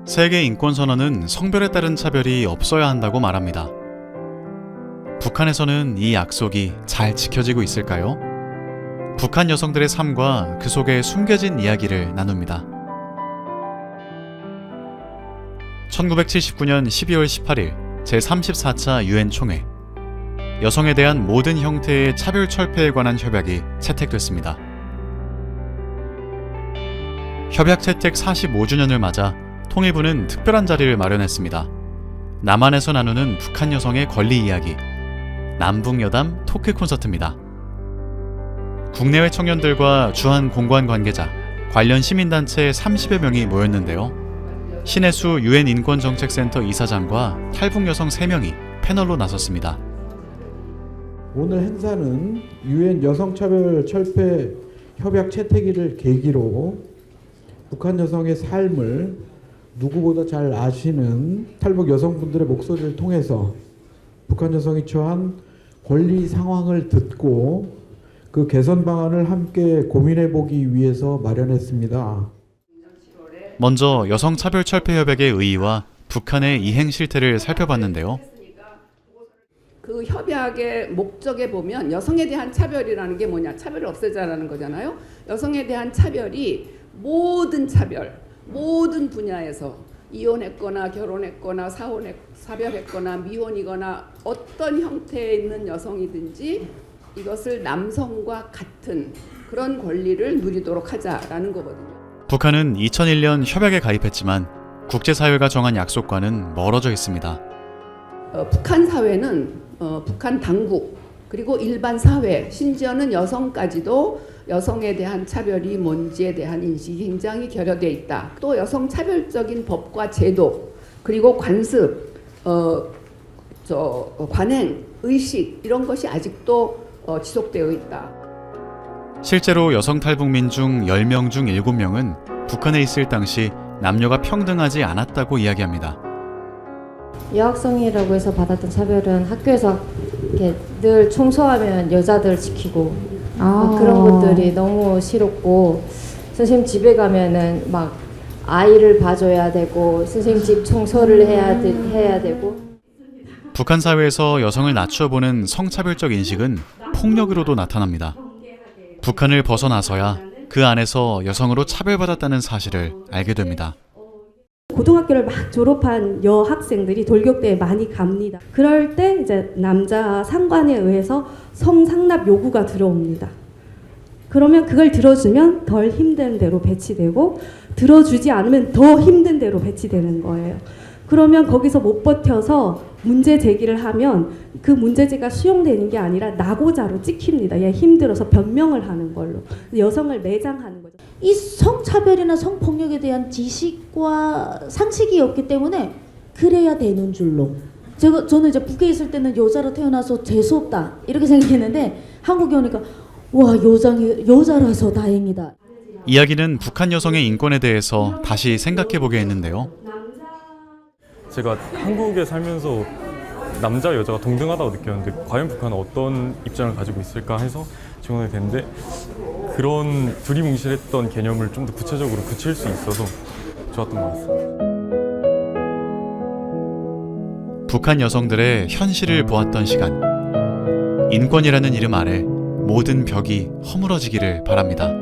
세계 인권선언은 성별에 따른 차별이 없어야 한다고 말합니다. 북한에서는 이 약속이 잘 지켜지고 있을까요? 북한 여성들의 삶과 그 속에 숨겨진 이야기를 나눕니다. 1979년 12월 18일 제34차 유엔 총회, 여성에 대한 모든 형태의 차별 철폐에 관한 협약이 채택됐습니다. 협약 채택 45주년을 맞아 통일부는 특별한 자리를 마련했습니다. 남한에서 나누는 북한 여성의 권리 이야기, 남북여담 토크 콘서트입니다. 국내외 청년들과 주한 공관 관계자, 관련 시민단체 30여 명이 모였는데요. 신혜수 유엔 인권정책센터 이사장과 탈북 여성 3명이 패널로 나섰습니다. 오늘 행사는 유엔 여성차별 철폐 협약 채택일을 계기로 북한 여성의 삶을 누구보다 잘 아시는 탈북 여성분들의 목소리를 통해서 북한 여성이 처한 권리 상황을 듣고 그 개선 방안을 함께 고민해 보기 위해서 마련했습니다. 먼저 여성차별철폐협약의 의의와 북한의 이행 실태를 살펴봤는데요. 그 협약의 목적에 보면 여성에 대한 차별이라는 게 뭐냐? 차별을 없애자라는 거잖아요. 여성에 대한 차별이 모든 차별, 모든 분야에서 이혼했거나 결혼했거나 사별했거나 미혼이거나 어떤 형태에 있는 여성이든지 이것을 남성과 같은 그런 권리를 누리도록 하자라는 거거든요. 북한은 2001년 협약에 가입했지만 국제사회가 정한 약속과는 멀어져 있습니다. 북한 사회는 북한 당국 그리고 일반 사회 심지어는 여성까지도 여성에 대한 차별이 뭔지에 대한 인식이 굉장히 결여되어 있다. 또 여성 차별적인 법과 제도 그리고 관습, 관행, 의식 이런 것이 아직도 지속되어 있다. 실제로 여성 탈북민 중 10명 중 7명은 북한에 있을 당시 남녀가 평등하지 않았다고 이야기합니다. 여학생이라고 해서 받았던 차별은 학교에서 이렇게 늘 청소하면 여자들 지키고 그런 것들이 너무 싫었고, 선생님 집에 가면은 막 아이를 봐줘야 되고 선생님 집 청소를 해야 되고. 북한 사회에서 여성을 낮추어 보는 성차별적 인식은 폭력으로도 나타납니다. 북한을 벗어나서야 그 안에서 여성으로 차별받았다는 사실을 알게 됩니다. 고등학교를 막 졸업한 여학생들이 돌격대에 많이 갑니다. 그럴 때 이제 남자 상관에 의해서 성상납 요구가 들어옵니다. 그러면 그걸 들어주면 덜 힘든 대로 배치되고 들어주지 않으면 더 힘든 대로 배치되는 거예요. 그러면 거기서 못 버텨서 문제 제기를 하면 그 문제제가 수용되는 게 아니라 낙오자로 찍힙니다. 얘 힘들어서 변명을 하는 걸로. 여성을 매장하는 거죠. 이 성차별이나 성폭력에 대한 지식과 상식이 없기 때문에 그래야 되는 줄로. 저는 이제 북에 있을 때는 여자로 태어나서 재수없다 이렇게 생각했는데 한국에 오니까 와, 여자라서 다행이다. 이야기는 북한 여성의 인권에 대해서 다시 생각해보게 했는데요. 제가 한국에 살면서 남자 여자가 동등하다고 느꼈는데 과연 북한은 어떤 입장을 가지고 있을까 해서 지원이 됐는데, 그런 두리뭉실했던 개념을 좀 더 구체적으로 그칠 수 있어서 좋았던 것 같습니다. 북한 여성들의 현실을 보았던 시간. 인권이라는 이름 아래 모든 벽이 허물어지기를 바랍니다.